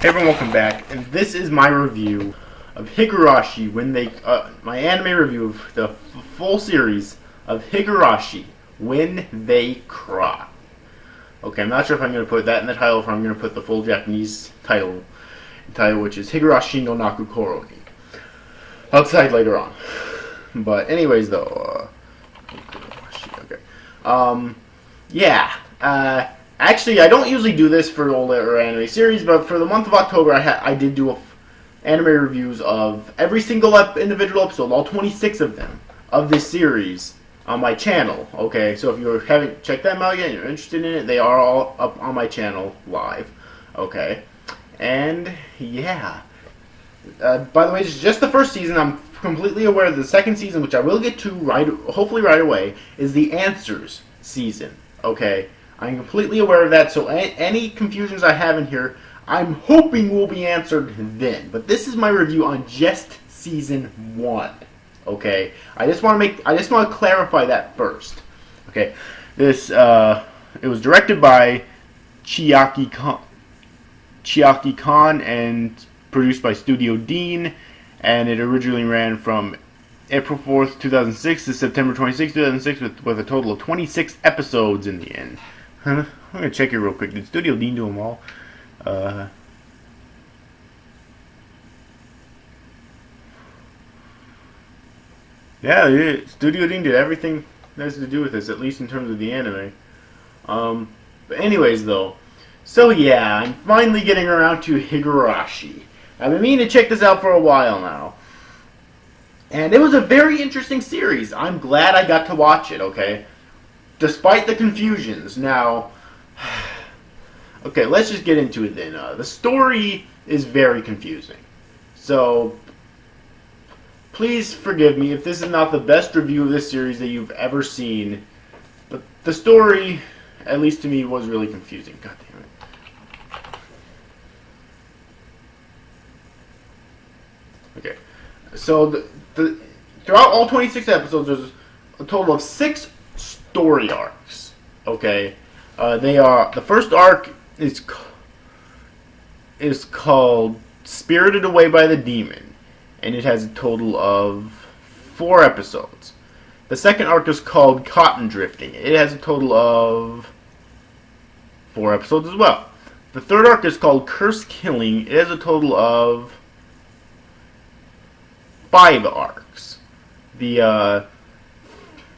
Hey everyone, welcome back, and this is my review of Higurashi my anime review of the full series of Higurashi When They Cry. Okay, I'm not sure if I'm going to put that in the title or if I'm going to put the full Japanese title, which is Higurashi no Naku Korogi. I'll decide later on. But anyways, though, actually, I don't usually do this for older anime series, but for the month of October, I did do anime reviews of every single individual episode, all 26 of them, of this series on my channel. Okay, so if you haven't checked them out yet and you're interested in it, they are all up on my channel live. Okay, and yeah. By the way, this is just the first season. I'm completely aware of the second season, which I will get to hopefully right away, is the Answers season. Okay. I'm completely aware of that, so any confusions I have in here, I'm hoping will be answered then. But this is my review on just season 1. Okay, I just want to clarify that first. Okay, it was directed by Chiaki Kon and produced by Studio Dean, and it originally ran from April 4th, 2006 to September 26th, 2006 with a total of 26 episodes in the end. I'm going to check here real quick. Did Studio Dean do them all? Yeah, Studio Dean did everything that has to do with this, at least in terms of the anime. But anyways, though. So yeah, I'm finally getting around to Higurashi. I've been meaning to check this out for a while now. And it was a very interesting series. I'm glad I got to watch it, okay? Despite the confusions. Now, okay, let's just get into it then. The story is very confusing. So, please forgive me if this is not the best review of this series that you've ever seen. But the story, at least to me, was really confusing. God damn it. Okay. So, throughout all 26 episodes, there's a total of 6 story arcs. Okay, the first arc is called Spirited Away by the Demon, and it has a total of 4 episodes. The second arc is called Cotton Drifting. It has a total of 4 episodes as well. The third arc is called Curse Killing. It has a total of 5 arcs.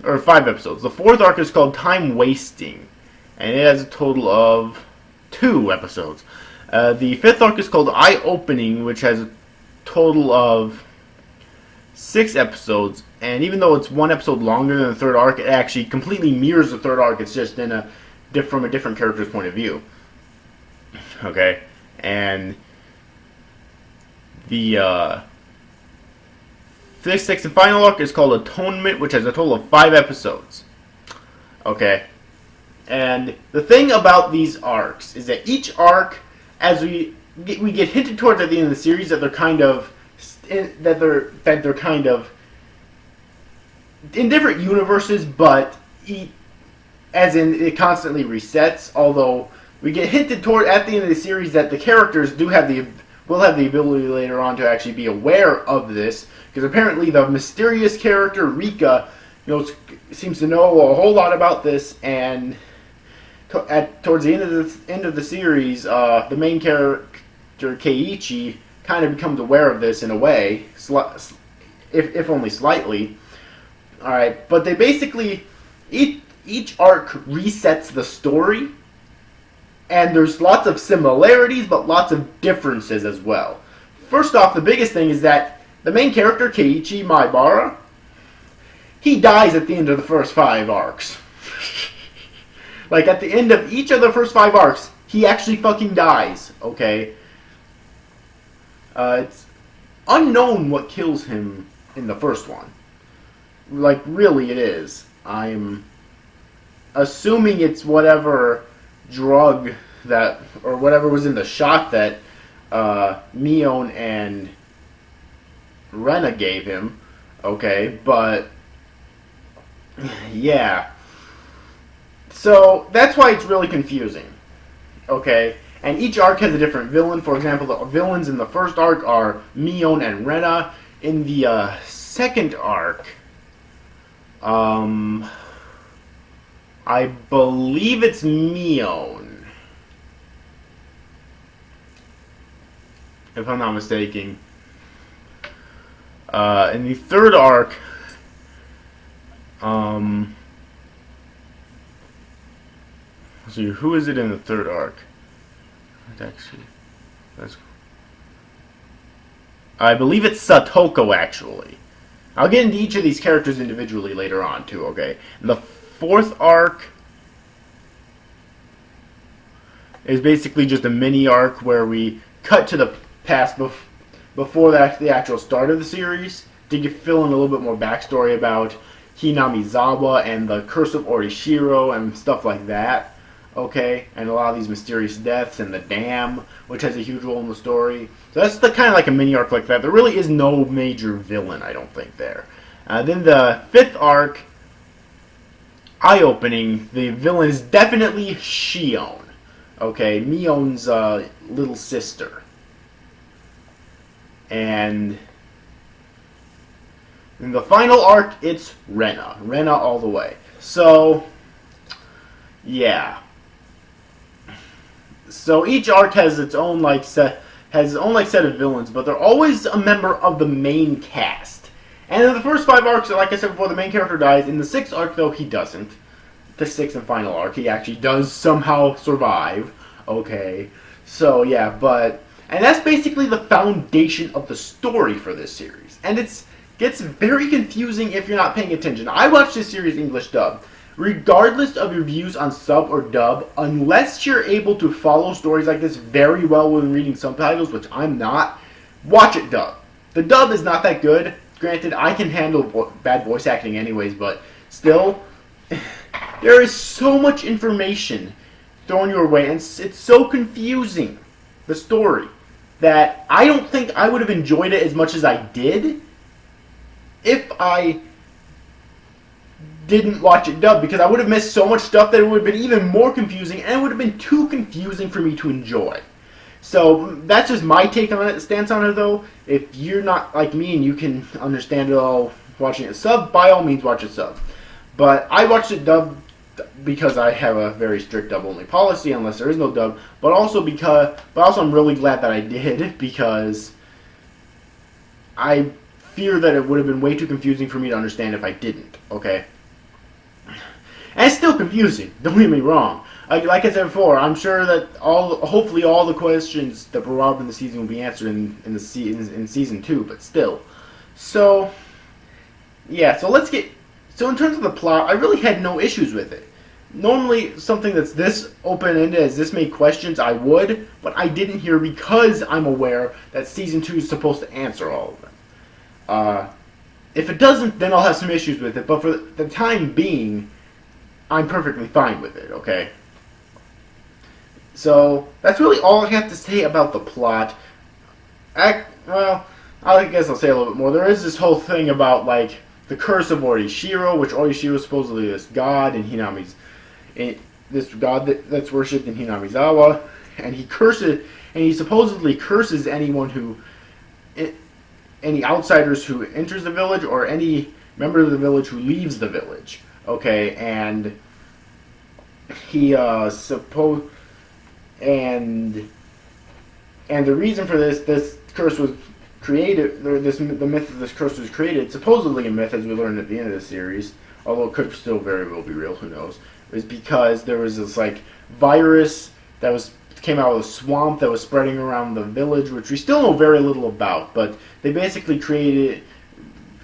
Or 5 episodes. The fourth arc is called Time Wasting, and it has a total of 2 episodes. The fifth arc is called Eye Opening, which has a total of 6 episodes, and even though it's 1 episode longer than the third arc, it actually completely mirrors the third arc. It's just from a different character's point of view. Okay, and the fifth, sixth, and final arc is called Atonement, which has a total of 5 episodes. Okay. And the thing about these arcs is that each arc, as we get hinted towards at the end of the series, that they're kind of in different universes, but as in it constantly resets. Although we get hinted toward at the end of the series that the characters will have the ability later on to actually be aware of this. Because apparently the mysterious character Rika, seems to know a whole lot about this, and towards the end of the series, the main character Keiichi kind of becomes aware of this in a way, if only slightly. All right, but they basically each arc resets the story, and there's lots of similarities, but lots of differences as well. First off, the biggest thing is that the main character, Keiichi Maibara, he dies at the end of the first 5 arcs. Like, at the end of each of the first 5 arcs, he actually fucking dies, okay? It's unknown what kills him in the first one. Like, really it is. I'm assuming it's whatever drug or whatever was in the shot that Mion and Rena gave him, okay, but yeah. So that's why it's really confusing, okay? And each arc has a different villain. For example, the villains in the first arc are Mion and Rena. In the second arc, I believe it's Mion, if I'm not mistaken. In the third arc, let's see, who is it in the third arc? I believe it's Satoko, actually. I'll get into each of these characters individually later on, too, okay? And the fourth arc is basically just a mini arc where we cut to the past before the actual start of the series to fill in a little bit more backstory about Hinamizawa and the Curse of Orishiro and stuff like that. Okay, and a lot of these mysterious deaths and the dam, which has a huge role in the story. So that's the kind of like a mini arc like that. There really is no major villain, I don't think, there. Then the fifth arc, eye-opening. The villain is definitely Shion. Okay, Mion's little sister. And in the final arc, it's Rena. Rena all the way. So, yeah. So each arc has its own set of villains, but they're always a member of the main cast. And in the first 5 arcs, like I said before, the main character dies. In the 6th arc, though, he doesn't. The 6th and final arc, he actually does somehow survive. Okay, so yeah, and that's basically the foundation of the story for this series. And it gets very confusing if you're not paying attention. I watched this series English dub. Regardless of your views on sub or dub, unless you're able to follow stories like this very well when reading subtitles, which I'm not, watch it dub. The dub is not that good. Granted, I can handle bad voice acting anyways, but still, there is so much information thrown your way, and it's so confusing, the story, that I don't think I would have enjoyed it as much as I did if I didn't watch it dubbed, because I would have missed so much stuff that it would have been even more confusing, and it would have been too confusing for me to enjoy. So that's just my take on it, stance on it, though. If you're not like me and you can understand it all watching it sub, by all means watch it sub. But I watched it dubbed because I have a very strict dub-only policy, unless there is no dub. But also I'm really glad that I did, because I fear that it would have been way too confusing for me to understand if I didn't. Okay. And it's still confusing, don't get me wrong. Like I said before, I'm sure that hopefully all the questions that were robbed in the season will be answered in season 2, but still. So, yeah, so in terms of the plot, I really had no issues with it. Normally, something that's this open-ended, as this many questions, I would, but I didn't here because I'm aware that season 2 is supposed to answer all of them. If it doesn't, then I'll have some issues with it, but for the time being, I'm perfectly fine with it, okay? So, that's really all I have to say about the plot. I guess I'll say a little bit more. There is this whole thing about, the Curse of Orishiro, which Orishiro is supposedly this god in this god that's worshipped in Hinamizawa, and he supposedly curses any outsiders who enters the village or any member of the village who leaves the village. Okay, and he and the reason for this curse was created, the myth of this curse was created, supposedly a myth as we learned at the end of the series, although it could still very well be real, who knows, is because there was this virus that came out of a swamp that was spreading around the village, which we still know very little about, but they basically created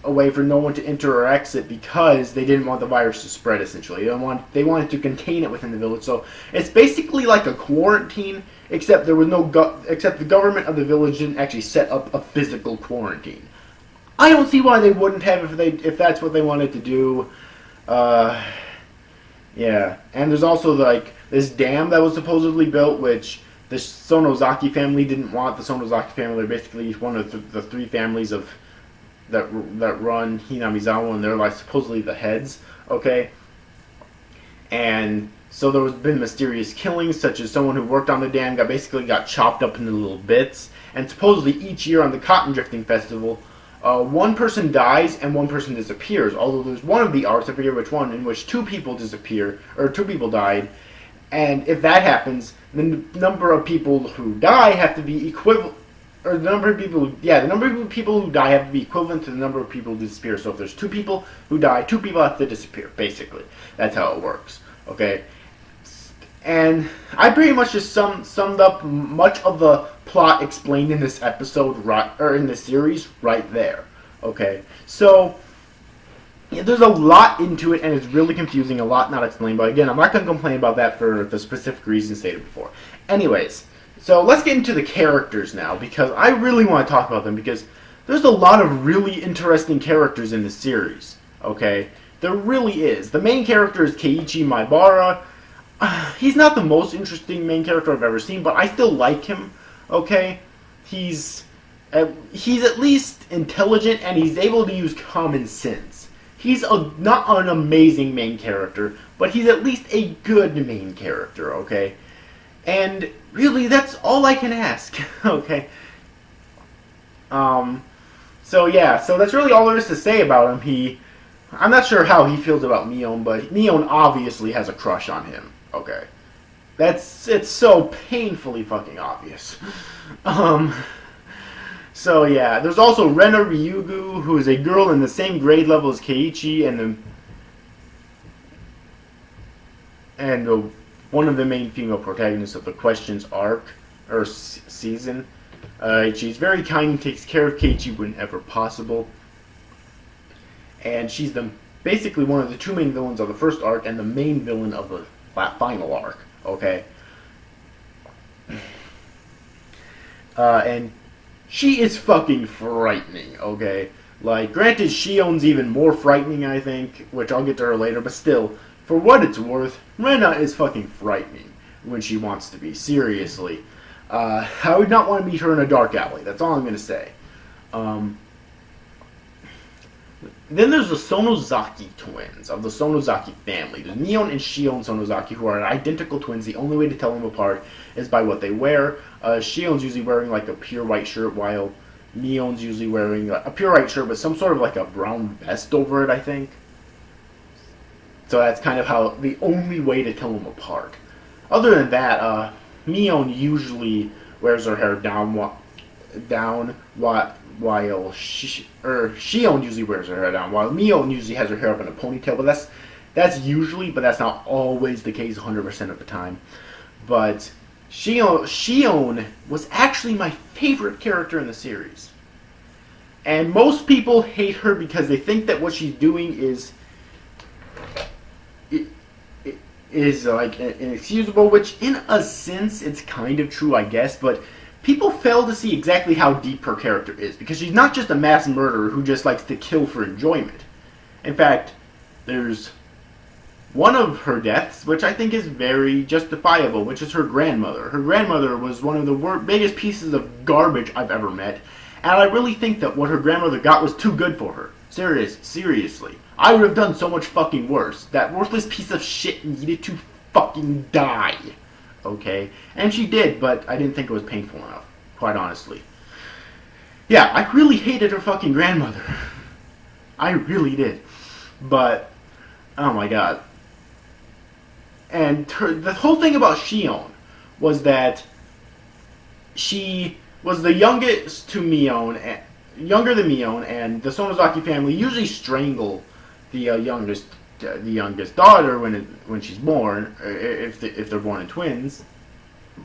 a way for no one to enter or exit because they didn't want the virus to spread, essentially. They wanted to contain it within the village. So it's basically like a quarantine, except there was except the government of the village didn't actually set up a physical quarantine. I don't see why they wouldn't have if that's what they wanted to do. Yeah. And there's also this dam that was supposedly built, which the Sonozaki family didn't want. The Sonozaki family are basically one of the 3 families that run Hinamizawa, and they're supposedly the heads, okay? And So there was been mysterious killings, such as someone who worked on the dam got chopped up into little bits. And supposedly each year on the Cotton Drifting Festival, one person dies and one person disappears. Although there's one of the arcs, I forget which one, in which two people disappear, or two people died. And if that happens, the number of people who die have to be equivalent, or the number of people who die have to be equivalent to the number of people who disappear. So if there's two people who die, two people have to disappear. Basically, that's how it works. Okay. And I pretty much just summed up much of the plot explained in this episode, or in this series, right there. Okay, so yeah, there's a lot into it, and it's really confusing, a lot not explained. But again, I'm not going to complain about that for the specific reasons stated before. Anyways, so let's get into the characters now, because I really want to talk about them, because there's a lot of really interesting characters in this series. Okay, there really is. The main character is Keiichi Maibara. He's not the most interesting main character I've ever seen, but I still like him, okay? He's at least intelligent, and he's able to use common sense. He's not an amazing main character, but he's at least a good main character, okay? And really, that's all I can ask, okay? So yeah, so that's really all there is to say about him. I'm not sure how he feels about Mion, but Mion obviously has a crush on him. Okay. It's so painfully fucking obvious. So yeah, there's also Rena Ryugu, who is a girl in the same grade level as Keiichi, and one of the main female protagonists of the Questions arc, or season. She's very kind and takes care of Keiichi whenever possible. And she's basically one of the two main villains of the first arc, and the main villain of the final arc, okay? And she is fucking frightening, okay? Like, granted, Shion's even more frightening, I think, which I'll get to her later, but still, for what it's worth, Rena is fucking frightening when she wants to be, seriously. I would not want to meet her in a dark alley, that's all I'm gonna say. Then there's the Sonozaki twins of the Sonozaki family. There's Mion and Shion Sonozaki, who are identical twins. The only way to tell them apart is by what they wear. Shion's usually wearing like a pure white shirt, while Mion's usually wearing a pure white shirt, but some sort of like a brown vest over it, I think. So that's kind of how the only way to tell them apart. Other than that, Mion usually wears her hair down while Shion usually wears her hair down, while Mion usually has her hair up in a ponytail, but that's usually, but that's not always the case 100% of the time. But Shion was actually my favorite character in the series. And most people hate her because they think that what she's doing is like inexcusable, which in a sense it's kind of true, I guess, but people fail to see exactly how deep her character is, because she's not just a mass murderer who just likes to kill for enjoyment. In fact, there's one of her deaths, which I think is very justifiable, which is her grandmother. Her grandmother was one of the biggest pieces of garbage I've ever met, and I really think that what her grandmother got was too good for her. Seriously. I would have done so much fucking worse. That worthless piece of shit needed to fucking die. Okay? And she did, but I didn't think it was painful enough, quite honestly. Yeah, I really hated her fucking grandmother. I really did. But, oh my god. And the whole thing about Shion was that she was the youngest to Mion, younger than Mion, and the Sonozaki family usually strangle the youngest daughter when she's born, if they're born in twins.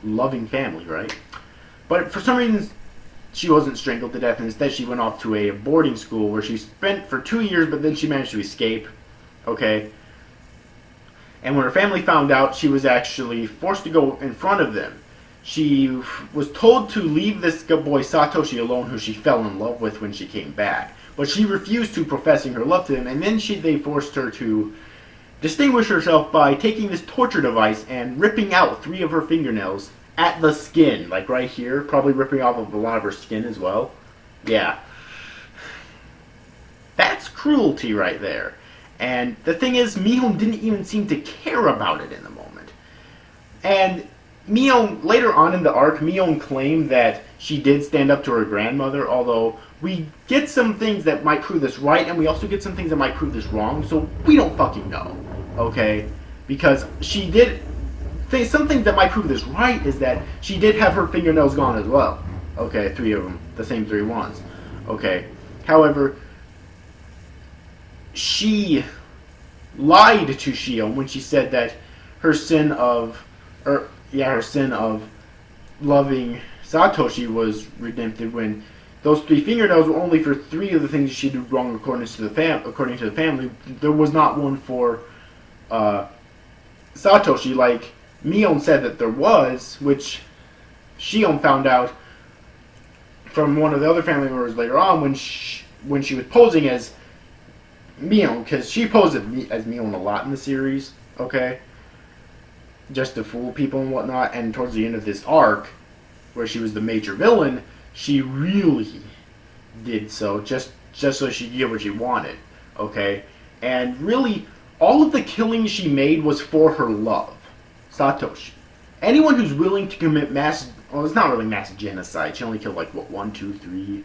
Loving family, right? But for some reason, she wasn't strangled to death. Instead, she went off to a boarding school where she spent for 2 years, but then she managed to escape. Okay? And when her family found out, she was actually forced to go in front of them. She was told to leave this boy Satoshi alone, who she fell in love with when she came back. But she refused to, professing her love to him, and then they forced her to distinguish herself by taking this torture device and ripping out 3 of her fingernails at the skin, like right here, probably ripping off of a lot of her skin as well. Yeah. That's cruelty right there. And the thing is, Mihun didn't even seem to care about it in the moment. And Mion, later on in the arc, Mion claimed that she did stand up to her grandmother, although we get some things that might prove this right, and we also get some things that might prove this wrong, so we don't fucking know, okay? Because she did... Some things that might prove this right is that she did have her fingernails gone as well. Okay, 3 of them. The same 3 ones. Okay. However, she lied to Shion when she said that her sin of loving Satoshi was redempted when those 3 fingernails were only for 3 of the things she did wrong according to the family. There was not one for Satoshi, like Mion said that there was, which Shion found out from one of the other family members later on when she was posing as Mion, because she posed as Mion a lot in the series, okay? Just to fool people and whatnot, and towards the end of this arc, where she was the major villain, she really did so, just so she could get what she wanted, okay? And really, all of the killing she made was for her love, Satoshi. Anyone who's willing to commit mass... Well, it's not really mass genocide. She only killed, like, what, 1, 2, 3,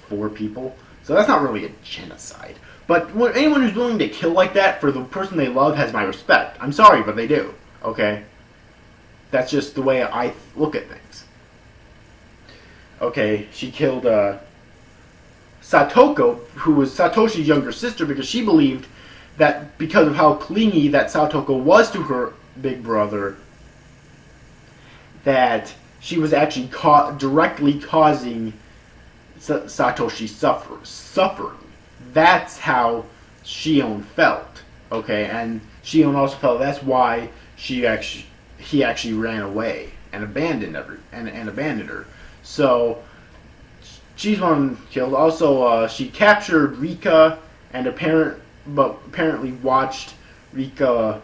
4 people? So that's not really a genocide. But anyone who's willing to kill like that for the person they love has my respect. I'm sorry, but they do. Okay? That's just the way I look at things. Okay, she killed Satoko, who was Satoshi's younger sister, because she believed that because of how clingy that Satoko was to her big brother, that she was actually directly causing Satoshi's suffering. That's how Shion felt. Okay, and Shion also felt that's why he actually ran away and abandoned her. So she's one killed. Also, she captured Rika and apparently watched Rika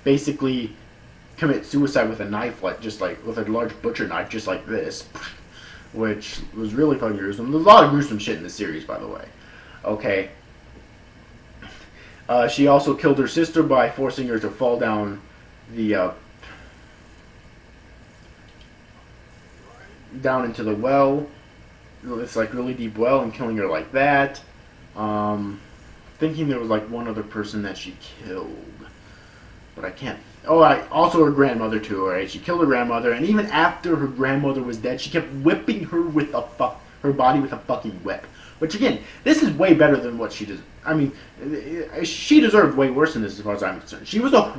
basically commit suicide with a knife, with a large butcher knife, just like this, which was really fucking gruesome. There's a lot of gruesome shit in this series, by the way. Okay. She also killed her sister by forcing her to fall down down into the well. It's like really deep well, and killing her like that. Thinking there was like one other person that she killed, but I can't. Also her grandmother too. Alright, she killed her grandmother, and even after her grandmother was dead, she kept whipping her with her body with a fucking whip. Which again, this is way better than what she did. I mean, she deserved way worse than this, as far as I'm concerned. She was a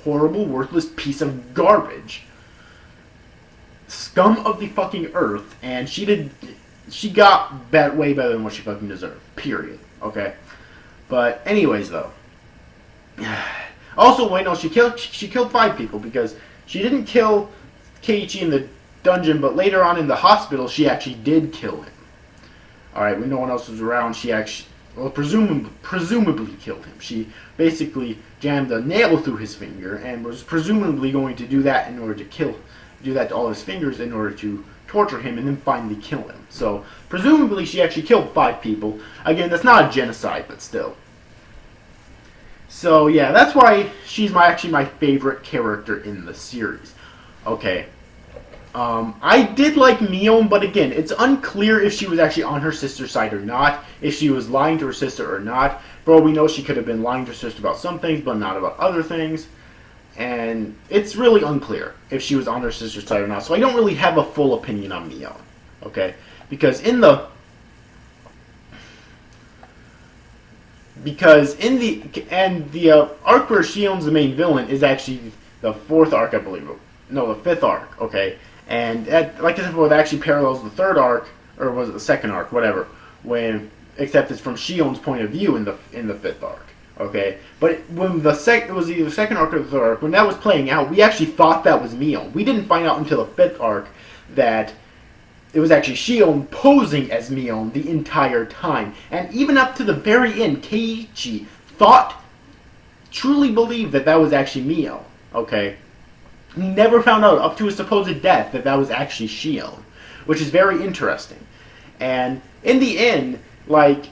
horrible, worthless piece of garbage, scum of the fucking earth, and she got way better than what she fucking deserved. Period. Okay. But anyways, though. Also, wait, no, she killed 5 people, because she didn't kill Keiichi in the dungeon, but later on in the hospital, she actually did kill him. Alright, when no one else was around, she actually, presumably killed him. She basically jammed a nail through his finger, and was presumably going to do that to all his fingers in order to torture him and then finally kill him. So, presumably she actually killed 5 people. Again, that's not a genocide, but still. So, yeah, that's why she's actually my favorite character in the series. Okay. I did like Mion, but again, it's unclear if she was actually on her sister's side or not, if she was lying to her sister or not. For all we know, she could have been lying to her sister about some things, but not about other things. And it's really unclear if she was on her sister's side or not. So I don't really have a full opinion on Mion. Okay? Because in the arc where Shion's the main villain is actually the 4th arc, I believe. No, the 5th arc, okay? And like I said before, it actually parallels the 3rd arc, or was it the 2nd arc, whatever, except it's from Shion's point of view in the 5th arc, okay? But when it was either the 2nd arc or the 3rd arc, when that was playing out, we actually thought that was Mion. We didn't find out until the 5th arc that it was actually Shion posing as Mion the entire time. And even up to the very end, Keiichi truly believed that was actually Mion, okay? He never found out, up to his supposed death, that was actually Shion, which is very interesting. And in the end, like,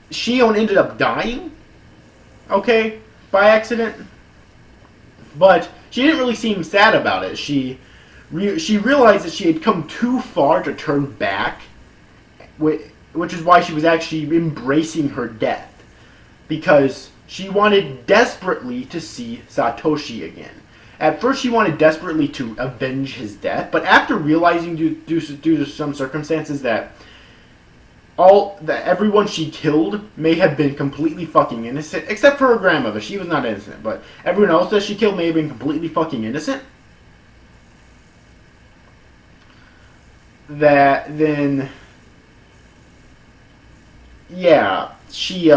Shion ended up dying, okay, by accident. But she didn't really seem sad about it. She realized that she had come too far to turn back, which is why she was actually embracing her death, because she wanted desperately to see Satoshi again. At first, she wanted desperately to avenge his death, but after realizing due to some circumstances that everyone she killed may have been completely fucking innocent, except for her grandmother. She was not innocent, but everyone else that she killed may have been completely fucking innocent. Then yeah, she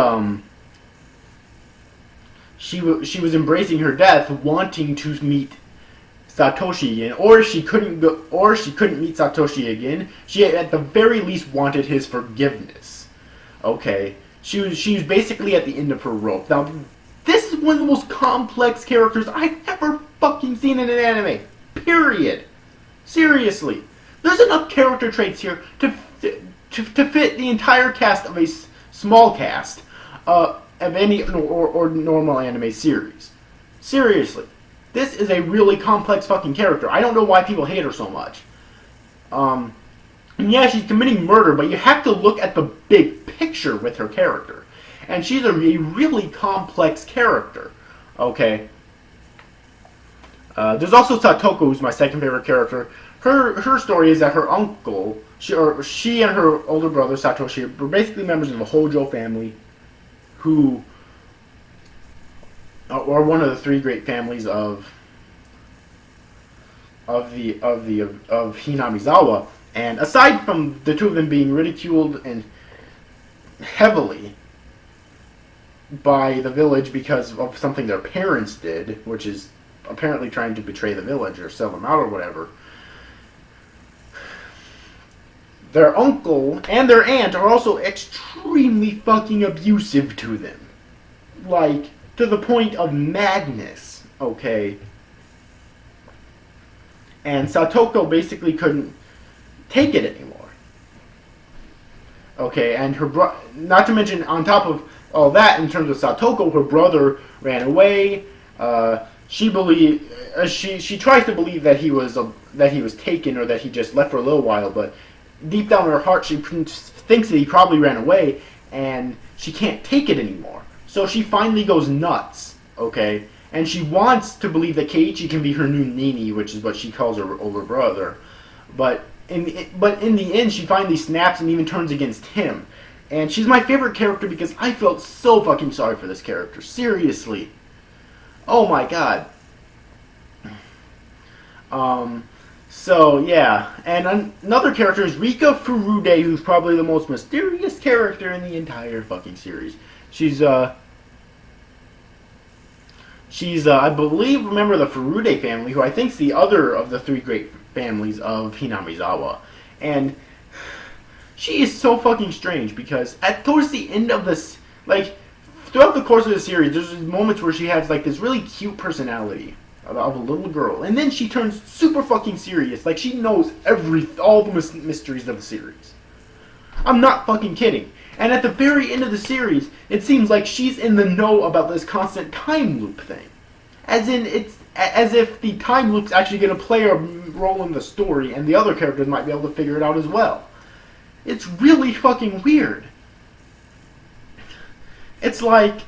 was embracing her death, wanting to meet Satoshi again, or she couldn't meet Satoshi again. She at the very least wanted his forgiveness. Okay, she was basically at the end of her rope. Now, this is one of the most complex characters I've ever fucking seen in an anime. Period. Seriously, there's enough character traits here to fit the entire cast of a small cast of any or normal anime series. Seriously. This is a really complex fucking character. I don't know why people hate her so much. And yeah, she's committing murder, but you have to look at the big picture with her character. And she's a really complex character. Okay. There's also Satoko, who's my second favorite character. Her story is that her uncle, she and her older brother Satoshi were basically members of the Hojo family, who or one of the three great families of Hinamizawa. And aside from the two of them being ridiculed and heavily by the village because of something their parents did, which is apparently trying to betray the village or sell them out or whatever, their uncle and their aunt are also extremely fucking abusive to them. Like, to the point of madness, okay? And Satoko basically couldn't take it anymore. Okay, and not to mention, on top of all that, in terms of Satoko, her brother ran away. She tries to believe that he was taken, or that he just left for a little while, but deep down in her heart, she thinks that he probably ran away, and she can't take it anymore. So she finally goes nuts, okay? And she wants to believe that Keiichi can be her new Nini, which is what she calls her older brother. But in the end, she finally snaps and even turns against him. And she's my favorite character because I felt so fucking sorry for this character. Seriously. Oh my god. So, yeah. And another character is Rika Furude, who's probably the most mysterious character in the entire fucking series. She's I believe, a member of the Furude family, who I think is the other of the three great families of Hinamizawa. And she is so fucking strange because towards the end of this, like, throughout the course of the series, there's moments where she has, like, this really cute personality of a little girl. And then she turns super fucking serious. Like, she knows all the mysteries of the series. I'm not fucking kidding. And at the very end of the series, it seems like she's in the know about this constant time loop thing. As if the time loop's actually going to play a role in the story, and the other characters might be able to figure it out as well. It's really fucking weird. It's like,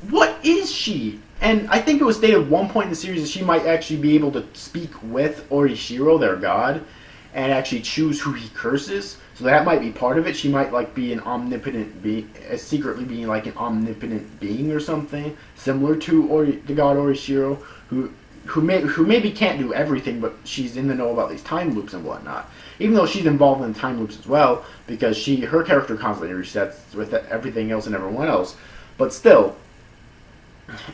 what is she? And I think it was stated at one point in the series that she might actually be able to speak with Orishiro, their god, and actually choose who he curses. So that might be part of it. She might like be an omnipotent being, secretly being like an omnipotent being or something, similar to the god Orishiro, who maybe can't do everything, but she's in the know about these time loops and whatnot. Even though she's involved in time loops as well, because her character constantly resets with everything else and everyone else. But still,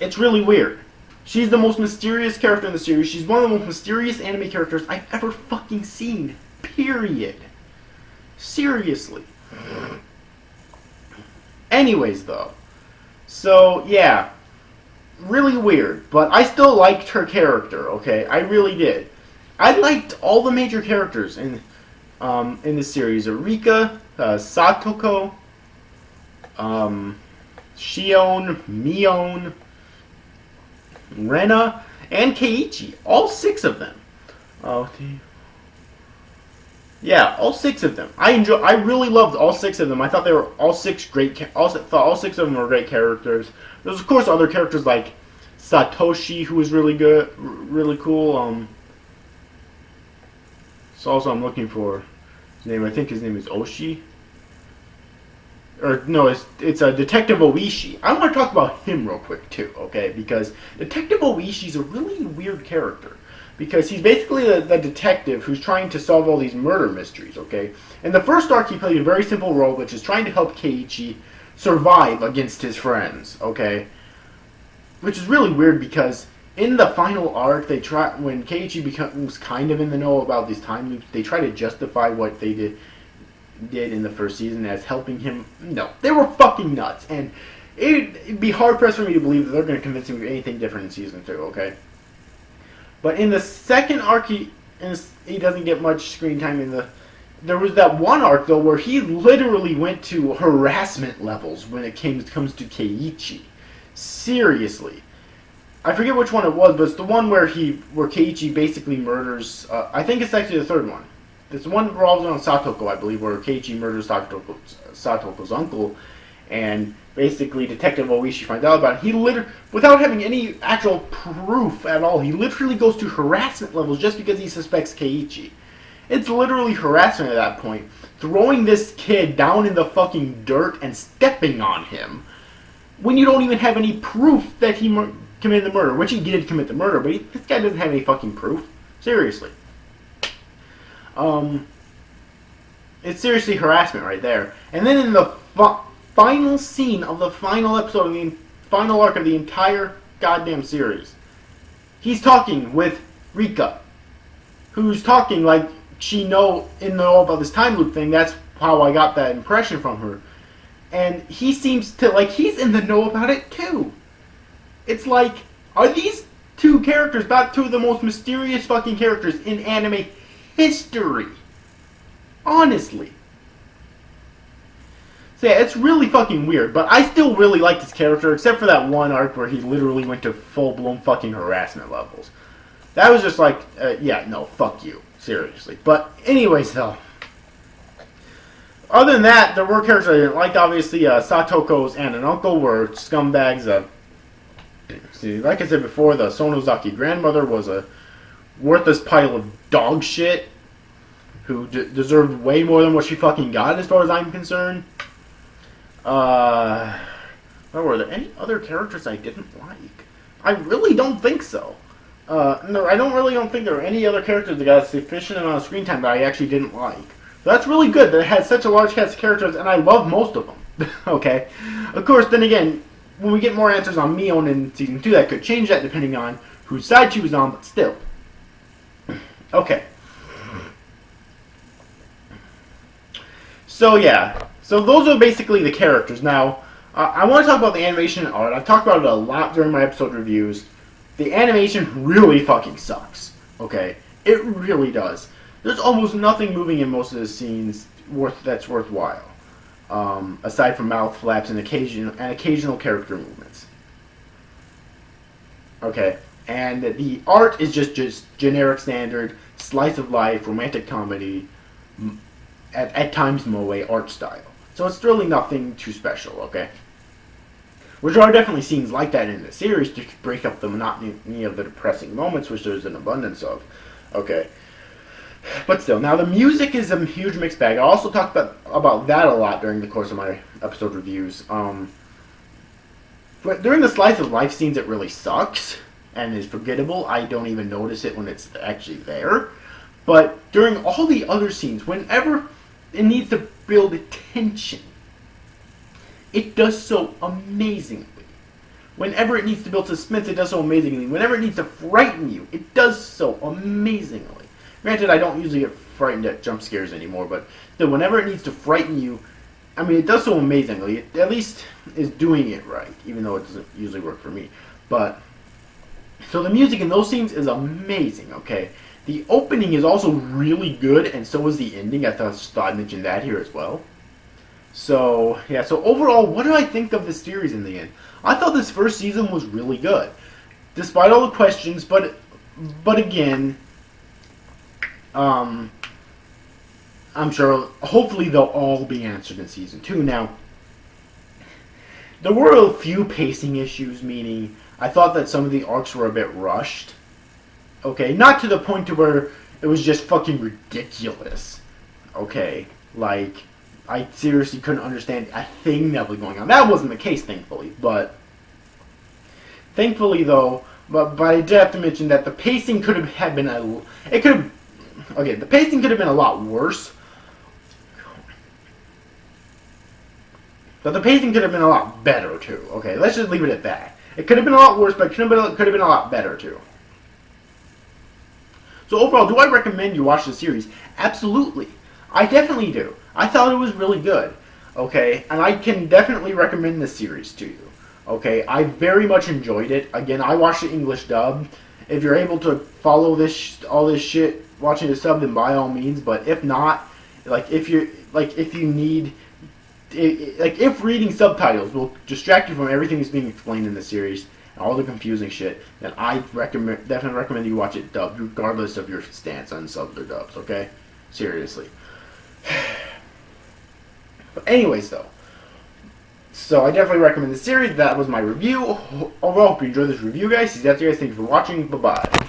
it's really weird. She's the most mysterious character in the series. She's one of the most mysterious anime characters I've ever fucking seen. Period. Seriously. Anyways, though. So, yeah. Really weird. But I still liked her character, okay? I really did. I liked all the major characters in this series. Rika, Satoko, Shion, Mion, Rena, and Keiichi. All 6 of them. Oh, yeah, all 6 of them. I really loved all 6 of them. I thought they were all 6 great. Thought all 6 of them were great characters. There's of course other characters like Satoshi, who was really good, really cool. So also I'm looking for his name. I think his name is Oshi. Or no, it's a Detective Oishi. I want to talk about him real quick too, okay? Because Detective Oishi is a really weird character. Because he's basically the detective who's trying to solve all these murder mysteries, okay? In the first arc, he played a very simple role, which is trying to help Keiichi survive against his friends, okay? Which is really weird because in the final arc, when Keiichi becomes kind of in the know about these time loops, they try to justify what they did in the first season as helping him. No, they were fucking nuts, and it'd be hard pressed for me to believe that they're going to convince me of anything different in season 2, okay? But in the second arc, he doesn't get much screen time. There was that one arc, though, where he literally went to harassment levels when it comes to Keiichi. Seriously. I forget which one it was, but it's the one where Keiichi basically murders... I think it's actually the third one. This one revolves around Satoko, I believe, where Keiichi murders Satoko's uncle, and basically Detective Oishi finds out about it. He without having any actual proof at all, he literally goes to harassment levels just because he suspects Keiichi. It's literally harassment at that point. Throwing this kid down in the fucking dirt and stepping on him when you don't even have any proof that he committed the murder. Which he did commit the murder, but this guy doesn't have any fucking proof. Seriously. It's seriously harassment right there. And then in the final scene of the final episode of the final arc of the entire goddamn series, he's talking with Rika, who's talking like she know about this time loop thing. That's how I got that impression from her. And he seems to, like, he's in the know about it too. It's like, are these two characters not two of the most mysterious fucking characters in anime history? Honestly. So yeah, it's really fucking weird, but I still really like this character, except for that one arc where he literally went to full-blown fucking harassment levels. That was just like, yeah, no, fuck you. Seriously. But anyways, though. Other than that, there were characters I didn't like. Obviously, Satoko's aunt and uncle were scumbags. See, like I said before, the Sonozaki grandmother was a worthless pile of dog shit who deserved way more than what she fucking got, as far as I'm concerned. Were there any other characters I didn't like? I really don't think so. No, I don't think there were any other characters that got a sufficient amount of screen time that I actually didn't like. So that's really good that it had such a large cast of characters, and I love most of them. Okay? Of course, then again, when we get more answers on Mion in Season 2, that could change that depending on whose side she was on, but still. Okay. So, yeah. So, those are basically the characters. Now, I want to talk about the animation and art. I've talked about it a lot during my episode reviews. The animation really fucking sucks. Okay? It really does. There's almost nothing moving in most of the scenes that's worthwhile. Aside from mouth flaps and occasional character movements. Okay? And the art is just generic standard, slice of life, romantic comedy, at times moe art style. So it's really nothing too special, okay? Which are definitely scenes like that in the series to break up the monotony of the depressing moments, which there's an abundance of. Okay. But still, now the music is a huge mixed bag. I also talked about that a lot during the course of my episode reviews. But during the slice of life scenes, it really sucks and is forgettable. I don't even notice it when it's actually there. But during all the other scenes, whenever it needs to build tension, it does so amazingly. Whenever it needs to build suspense, it does so amazingly. Whenever it needs to frighten you, it does so amazingly. Granted, I don't usually get frightened at jump scares anymore, but still, whenever it needs to frighten you, I mean, it does so amazingly. It at least is doing it right, even though it doesn't usually work for me. But, so the music in those scenes is amazing, okay? The opening is also really good, and so is the ending. I thought I'd mention that here as well. So, yeah, so overall, what do I think of this series in the end? I thought this first season was really good. despite all the questions, but again, I'm sure, hopefully they'll all be answered in season 2. Now, there were a few pacing issues, meaning I thought that some of the arcs were a bit rushed. Okay, not to the point to where it was just fucking ridiculous. Okay, like, I seriously couldn't understand a thing that was going on. That wasn't the case, thankfully, but thankfully, though, but I did have to mention that the pacing could have been the pacing could have been a lot worse. But the pacing could have been a lot better, too. Okay, let's just leave it at that. It could have been a lot worse, but it could have been a lot better, too. So overall, do I recommend you watch the series? Absolutely. I definitely do. I thought it was really good. Okay, and I can definitely recommend this series to you. Okay, I very much enjoyed it. Again, I watched the English dub. If you're able to follow all this shit watching the sub, then by all means. But if not, if reading subtitles will distract you from everything that's being explained in the series and all the confusing shit, then I definitely recommend you watch it dubbed, regardless of your stance on subs or dubs. Okay, seriously. But anyways, though. So I definitely recommend the series. That was my review. Overall, hope you enjoyed this review, guys. See you guys. Thank you for watching. Bye-bye.